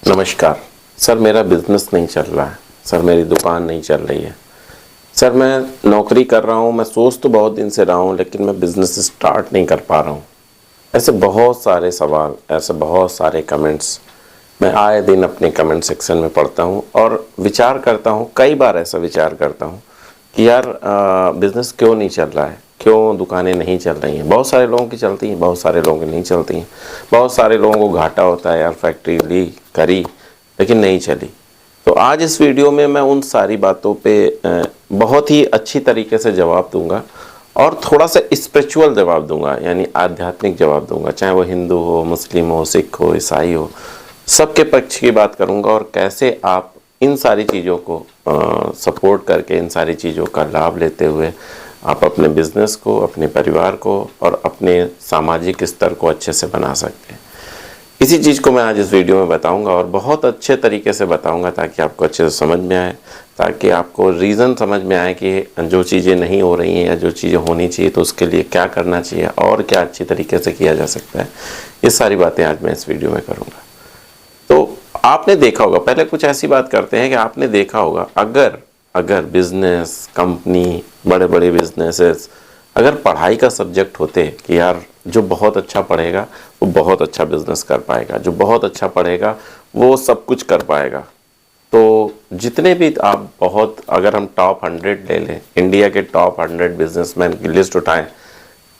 नमस्कार सर। मेरा बिजनेस नहीं चल रहा है सर, मेरी दुकान नहीं चल रही है सर। मैं नौकरी कर रहा हूँ, मैं सोच तो बहुत दिन से रहा हूँ, लेकिन मैं बिजनेस स्टार्ट नहीं कर पा रहा हूँ। ऐसे बहुत सारे सवाल, ऐसे बहुत सारे कमेंट्स मैं आए दिन अपने कमेंट सेक्शन में पढ़ता हूँ और विचार करता हूँ। कई बार ऐसा विचार करता हूँ कि यार बिज़नेस क्यों नहीं चल रहा है, क्यों दुकानें नहीं चल रही हैं। बहुत सारे लोगों की चलती हैं, बहुत सारे लोगों की नहीं चलती हैं। बहुत सारे लोगों को घाटा होता है, यार फैक्ट्री ली करी लेकिन नहीं चली। तो आज इस वीडियो में मैं उन सारी बातों पे बहुत ही अच्छी तरीके से जवाब दूंगा और थोड़ा सा स्पिरिचुअल जवाब दूंगा, यानी आध्यात्मिक जवाब दूंगा। चाहे वो हिंदू हो, मुस्लिम हो, सिख हो, ईसाई हो, सबके पक्ष की बात करूंगा और कैसे आप इन सारी चीज़ों को सपोर्ट करके, इन सारी चीज़ों का लाभ लेते हुए आप अपने बिजनेस को, अपने परिवार को और अपने सामाजिक स्तर को अच्छे से बना सकते हैं। इसी चीज़ को मैं आज इस वीडियो में बताऊंगा और बहुत अच्छे तरीके से बताऊंगा ताकि आपको अच्छे से समझ में आए, ताकि आपको रीज़न समझ में आए कि जो चीज़ें नहीं हो रही हैं या जो चीज़ें होनी चाहिए तो उसके लिए क्या करना चाहिए और क्या अच्छी तरीके से किया जा सकता है। ये सारी बातें आज मैं इस वीडियो में करूँगा। तो आपने देखा होगा, पहले कुछ ऐसी बात करते हैं कि आपने देखा होगा, अगर बिजनेस, कंपनी, बड़े बड़े बिजनेसेस अगर पढ़ाई का सब्जेक्ट होते कि यार जो बहुत अच्छा पढ़ेगा वो बहुत अच्छा बिजनेस कर पाएगा, जो बहुत अच्छा पढ़ेगा वो सब कुछ कर पाएगा। तो जितने भी आप अगर हम टॉप 100 ले लें, इंडिया के टॉप 100 बिजनेसमैन की लिस्ट उठाएं,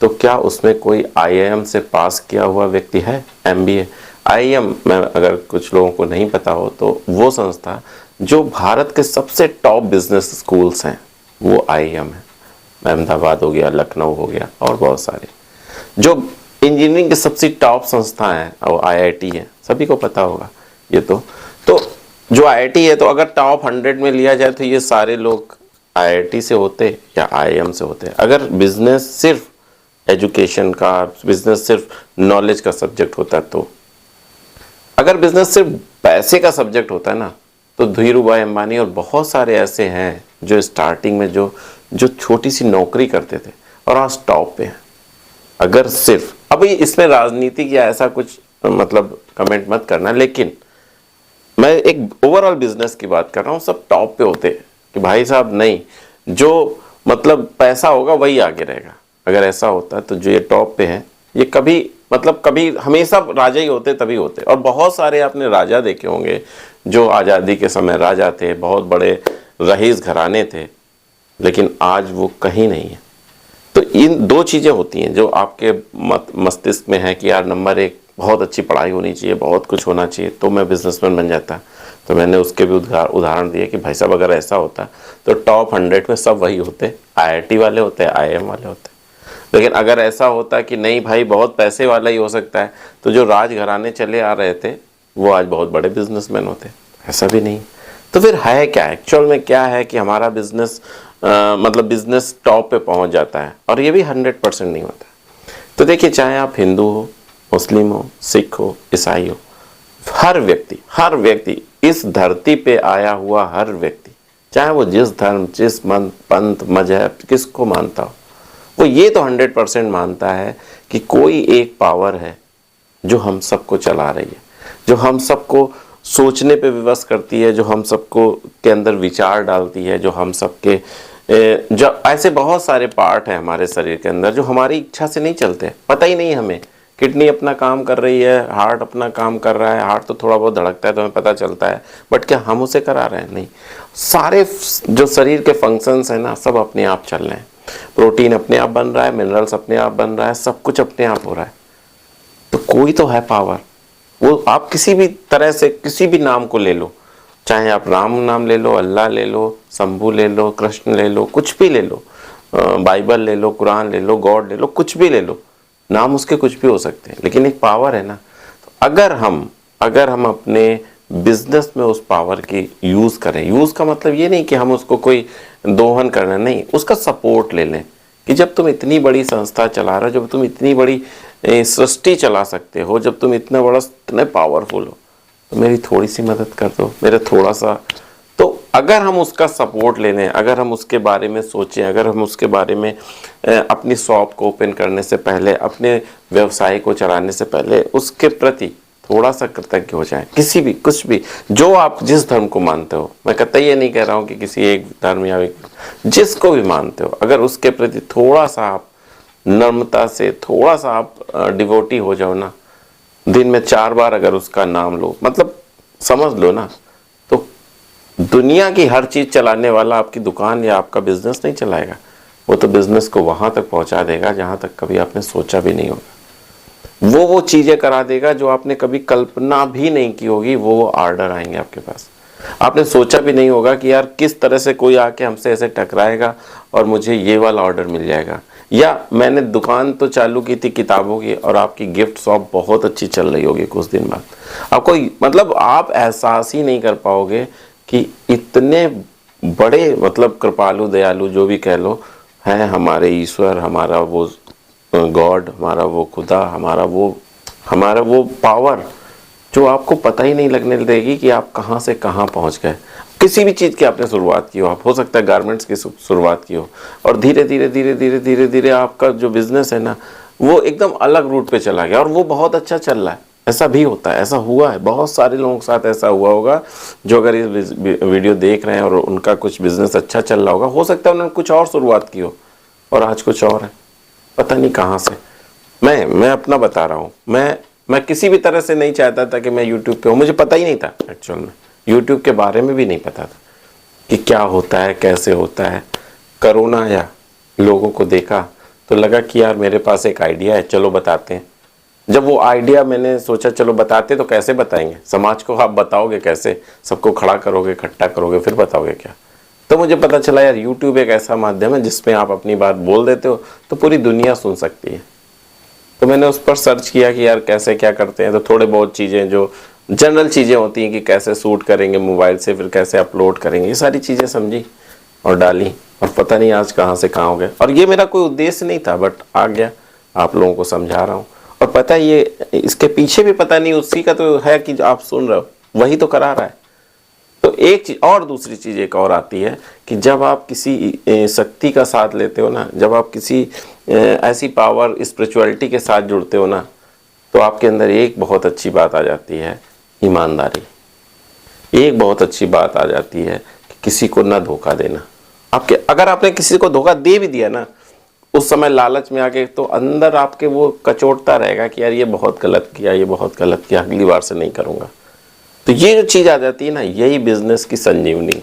तो क्या उसमें कोई आईआईएम से पास किया हुआ व्यक्ति है? एमबीए, आईआईएम में अगर कुछ लोगों को नहीं पता हो तो वो संस्था जो भारत के सबसे टॉप बिजनेस स्कूल्स हैं वो आईआईएम है। अहमदाबाद हो गया, लखनऊ हो गया और बहुत सारे। जो इंजीनियरिंग की सबसे टॉप संस्था है वो आईआईटी है, सभी को पता होगा ये। तो जो आईआईटी है, तो अगर टॉप 100 में लिया जाए तो ये सारे लोग आईआईटी से होते या आईआईएम से होते। अगर बिजनेस सिर्फ एजुकेशन का, बिजनेस सिर्फ नॉलेज का सब्जेक्ट होता, तो अगर बिजनेस सिर्फ पैसे का सब्जेक्ट होता है ना, तो धीरूभाई अंबानी और बहुत सारे ऐसे हैं जो स्टार्टिंग में जो छोटी सी नौकरी करते थे और आज टॉप पे हैं। अगर सिर्फ, अभी इसमें राजनीति या ऐसा कुछ मतलब कमेंट मत करना, लेकिन मैं एक ओवरऑल बिजनेस की बात कर रहा हूँ। सब टॉप पे होते हैं कि भाई साहब नहीं, जो मतलब पैसा होगा वही आगे रहेगा। अगर ऐसा होता तो जो ये टॉप पे हैं ये कभी हमेशा राजा ही होते, तभी होते। और बहुत सारे आपने राजा देखे होंगे जो आज़ादी के समय राजा थे, बहुत बड़े रईस घराने थे, लेकिन आज वो कहीं नहीं है। तो इन दो चीज़ें होती हैं जो आपके मस्तिष्क में है कि यार नंबर 1 बहुत अच्छी पढ़ाई होनी चाहिए, बहुत कुछ होना चाहिए तो मैं बिजनेसमैन बन जाता। तो मैंने उसके भी उदाहरण दिए कि भाई साहब अगर ऐसा होता तो टॉप 100 में सब वही होते, आईआईटी वाले होते, आईआईएम वाले होते। लेकिन अगर ऐसा होता कि नहीं भाई बहुत पैसे वाला ही हो सकता है, तो जो राजघराने चले आ रहे थे वो आज बहुत बड़े बिजनेसमैन होते। ऐसा भी नहीं। तो फिर है क्या, एक्चुअल में क्या है कि हमारा बिजनेस बिजनेस टॉप पे पहुंच जाता है और ये भी 100% नहीं होता। तो देखिए, चाहे आप हिंदू हो, मुस्लिम हो, सिख हो, ईसाई हो, हर व्यक्ति इस धरती पे आया हुआ हर व्यक्ति, चाहे वो जिस धर्म, जिस पंथ, मजहब, किसको मानता हो, वो ये तो 100% मानता है कि कोई एक पावर है जो हम सबको चला रही है, जो हम सबको सोचने पे विवश करती है, जो हम सबको के अंदर विचार डालती है, जो हम सबके जो ऐसे बहुत सारे पार्ट हैं हमारे शरीर के अंदर जो हमारी इच्छा से नहीं चलते। पता ही नहीं हमें, किडनी अपना काम कर रही है, हार्ट अपना काम कर रहा है। हार्ट तो थोड़ा बहुत धड़कता है तो हमें पता चलता है, बट क्या हम उसे करा रहे हैं? नहीं। सारे जो शरीर के फंक्शंस हैं ना, सब अपने आप चल रहे हैं। प्रोटीन अपने आप बन रहा है, मिनरल्स अपने आप बन रहा है, सब कुछ अपने आप हो रहा है। तो कोई तो है पावर। वो आप किसी भी तरह से किसी भी नाम को ले लो, चाहे आप राम नाम ले लो, अल्लाह ले लो, शंभू ले लो, कृष्ण ले लो, कुछ भी ले लो, बाइबल ले लो, कुरान ले लो, गॉड ले लो, कुछ भी ले लो, नाम उसके कुछ भी हो सकते हैं, लेकिन एक पावर है ना। तो अगर हम अपने बिजनेस में उस पावर की यूज़ करें, यूज़ का मतलब ये नहीं कि हम उसको कोई दोहन करना, नहीं, उसका सपोर्ट ले लें कि जब तुम इतनी बड़ी संस्था चला रहे हो, जब तुम इतनी बड़ी सृष्टि चला सकते हो, जब तुम इतने पावरफुल हो, तो मेरी थोड़ी सी मदद कर दो, मेरा थोड़ा सा। तो अगर हम उसका सपोर्ट ले लें, अगर हम उसके बारे में सोचें, अगर हम उसके बारे में अपनी शॉप को ओपन करने से पहले, अपने व्यवसाय को चलाने से पहले उसके प्रति थोड़ा सा कृतज्ञ हो जाए, किसी भी कुछ भी, जो आप जिस धर्म को मानते हो, मैं कतई ये नहीं कह रहा हूँ कि किसी एक धर्म या जिसको भी मानते हो, अगर उसके प्रति थोड़ा सा आप नम्रता से, थोड़ा सा आप डिवोटी हो जाओ ना, दिन में 4 बार अगर उसका नाम लो, मतलब समझ लो ना, तो दुनिया की हर चीज चलाने वाला आपकी दुकान या आपका बिजनेस नहीं चलाएगा, वो तो बिजनेस को वहां तक पहुंचा देगा जहां तक कभी आपने सोचा भी नहीं होगा। वो चीजें करा देगा जो आपने कभी कल्पना भी नहीं की होगी, वो ऑर्डर आएंगे आपके पास। आपने सोचा भी नहीं होगा कि यार किस तरह से कोई आके हमसे ऐसे टकराएगा और मुझे ये वाला ऑर्डर मिल जाएगा। या मैंने दुकान तो चालू की थी किताबों की, और आपकी गिफ्ट शॉप बहुत अच्छी चल रही होगी, कुछ दिन बाद आपको मतलब आप एहसास ही नहीं कर पाओगे कि इतने बड़े मतलब कृपालु दयालु जो भी कह लो है हमारे ईश्वर, हमारा वो गॉड, हमारा वो खुदा, हमारा वो पावर, जो आपको पता ही नहीं लगने देगी कि आप कहाँ से कहाँ पहुँच गए। किसी भी चीज़ की आपने शुरुआत की हो, आप हो सकता है गारमेंट्स की शुरुआत की हो, और धीरे धीरे धीरे धीरे धीरे धीरे आपका जो बिजनेस है ना, वो एकदम अलग रूट पे चला गया और वो बहुत अच्छा चल रहा है। ऐसा भी होता है, ऐसा हुआ है, बहुत सारे लोगों के साथ ऐसा हुआ होगा जो अगर इस वीडियो देख रहे हैं और उनका कुछ बिजनेस अच्छा चल रहा होगा, हो सकता है उन्होंने कुछ और शुरुआत की हो और आज कुछ और है, पता नहीं कहाँ से। मैं अपना बता रहा हूँ, मैं किसी भी तरह से नहीं चाहता था कि मैं यूट्यूब पे हूँ, मुझे पता ही नहीं था एक्चुअल में, यूट्यूब के बारे में भी नहीं पता था कि क्या होता है, कैसे होता है। कोरोना आया, लोगों को देखा तो लगा कि यार मेरे पास एक आइडिया है, चलो बताते हैं। जब वो आइडिया मैंने सोचा चलो बताते, तो कैसे बताएंगे, समाज को आप बताओगे कैसे, सबको खड़ा करोगे, इकट्ठा करोगे, फिर बताओगे क्या। तो मुझे पता चला यार यूट्यूब एक ऐसा माध्यम है जिसमें आप अपनी बात बोल देते हो तो पूरी दुनिया सुन सकती है। तो मैंने उस पर सर्च किया कि यार कैसे क्या करते हैं, तो थोड़े बहुत चीज़ें जो जनरल चीज़ें होती हैं कि कैसे शूट करेंगे मोबाइल से, फिर कैसे अपलोड करेंगे, ये सारी चीज़ें समझी और डाली, और पता नहीं आज कहाँ से कहाँ हो गया। और ये मेरा कोई उद्देश्य नहीं था, बट आ गया, आप लोगों को समझा रहा हूँ। और पता है ये इसके पीछे भी पता नहीं उसी का तो है कि जो आप सुन रहे हो वही तो करा रहा है। तो एक चीज और, दूसरी चीज एक और आती है कि जब आप किसी शक्ति का साथ लेते हो ना, जब आप किसी ऐसी पावर स्पिरिचुअलिटी के साथ जुड़ते हो ना, तो आपके अंदर एक बहुत अच्छी बात आ जाती है, ईमानदारी। एक बहुत अच्छी बात आ जाती है कि किसी को ना धोखा देना। आपके अगर आपने किसी को धोखा दे भी दिया ना उस समय लालच में आके, तो अंदर आपके वो कचोटता रहेगा कि यार ये बहुत गलत किया, ये बहुत गलत किया, अगली बार से नहीं करूँगा। तो ये जो चीज़ आ जाती है ना, यही बिजनेस की संजीवनी,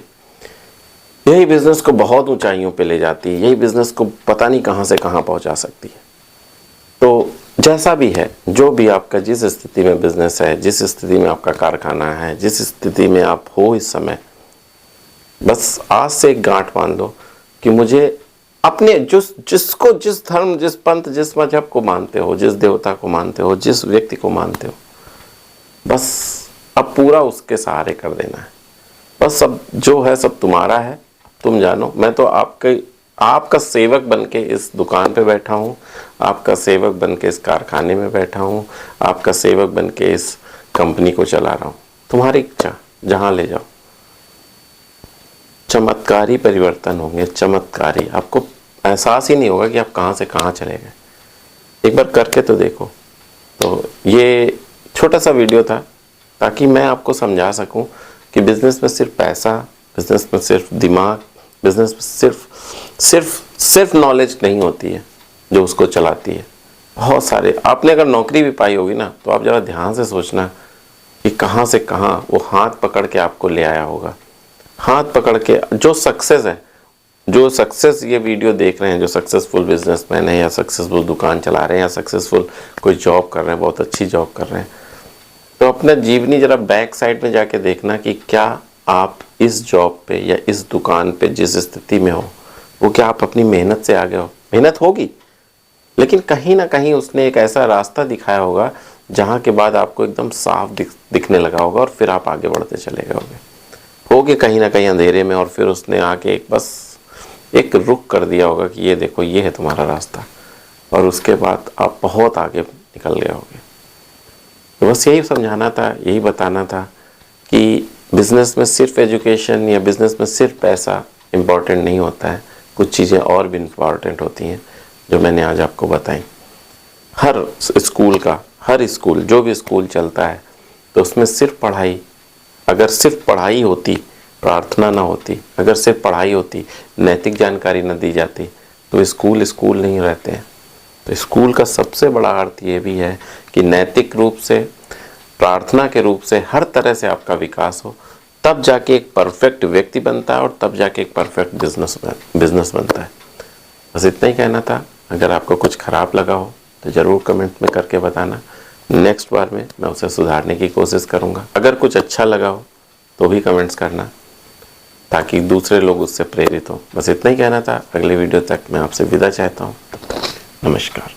यही बिजनेस को बहुत ऊंचाइयों पे ले जाती है, यही बिजनेस को पता नहीं कहाँ से कहाँ पहुँचा सकती है। तो जैसा भी है, जो भी आपका जिस स्थिति में बिजनेस है, जिस स्थिति में आपका कारखाना है, जिस स्थिति में आप हो इस समय, बस आज से एक गांठ बांध दो कि मुझे अपने जिसको, जिस धर्म, जिस पंथ, जिस मजहब को मानते हो, जिस देवता को मानते हो, जिस व्यक्ति को मानते हो, बस अब पूरा उसके सहारे कर देना है। बस सब जो है सब तुम्हारा है, तुम जानो। मैं तो आपका सेवक बनके इस दुकान पे बैठा हूँ, आपका सेवक बनके इस कारखाने में बैठा हूँ, आपका सेवक बनके इस कंपनी को चला रहा हूँ। तुम्हारी इच्छा, जहाँ ले जाओ। चमत्कारी परिवर्तन होंगे, चमत्कारी। आपको एहसास ही नहीं होगा कि आप कहाँ से कहाँ चले गए। एक बार करके तो देखो। तो ये छोटा सा वीडियो था ताकि मैं आपको समझा सकूं कि बिजनेस में सिर्फ पैसा, बिजनेस में सिर्फ दिमाग, बिजनेस में सिर्फ नॉलेज नहीं होती है जो उसको चलाती है। बहुत सारे, आपने अगर नौकरी भी पाई होगी ना, तो आप ज़रा ध्यान से सोचना कि कहाँ से कहाँ वो हाथ पकड़ के आपको ले आया होगा। हाथ पकड़ के जो सक्सेस है, जो सक्सेस ये वीडियो देख रहे हैं, जो सक्सेसफुल बिजनेसमैन है या सक्सेसफुल दुकान चला रहे हैं या सक्सेसफुल कोई जॉब कर रहे हैं, बहुत अच्छी जॉब कर रहे हैं, तो अपना जीवनी जरा बैक साइड में जाके देखना कि क्या आप इस जॉब पे या इस दुकान पे जिस स्थिति में हो, वो क्या आप अपनी मेहनत से आगे हो। मेहनत होगी, लेकिन कहीं ना कहीं उसने एक ऐसा रास्ता दिखाया होगा जहाँ के बाद आपको एकदम साफ दिखने लगा होगा और फिर आप आगे बढ़ते चले गए होगे कहीं ना कहीं अंधेरे में, और फिर उसने आके बस एक रुख कर दिया होगा कि ये देखो, ये है तुम्हारा रास्ता, और उसके बाद आप बहुत आगे निकल गए होगे। तो बस यही समझाना था, यही बताना था कि बिज़नेस में सिर्फ एजुकेशन या बिज़नेस में सिर्फ पैसा इम्पॉर्टेंट नहीं होता है, कुछ चीज़ें और भी इम्पॉर्टेंट होती हैं जो मैंने आज आपको बताई। हर स्कूल जो भी स्कूल चलता है, तो उसमें सिर्फ पढ़ाई, अगर सिर्फ पढ़ाई होती, प्रार्थना ना होती, अगर सिर्फ पढ़ाई होती, नैतिक जानकारी न दी जाती, तो स्कूल स्कूल नहीं रहते हैं। तो स्कूल का सबसे बड़ा अर्थ ये भी है कि नैतिक रूप से, प्रार्थना के रूप से हर तरह से आपका विकास हो, तब जाके एक परफेक्ट व्यक्ति बनता है और तब जाके एक परफेक्ट बिजनेस बनता है। बस इतना ही कहना था। अगर आपको कुछ ख़राब लगा हो तो ज़रूर कमेंट में करके बताना। नेक्स्ट बार में मैं उसे सुधारने की कोशिश करूँगा। अगर कुछ अच्छा लगा हो तो भी कमेंट्स करना, ताकि दूसरे लोग उससे प्रेरित हों। बस इतना ही कहना था। अगले वीडियो तक मैं आपसे विदा चाहता हूँ। नमस्कार।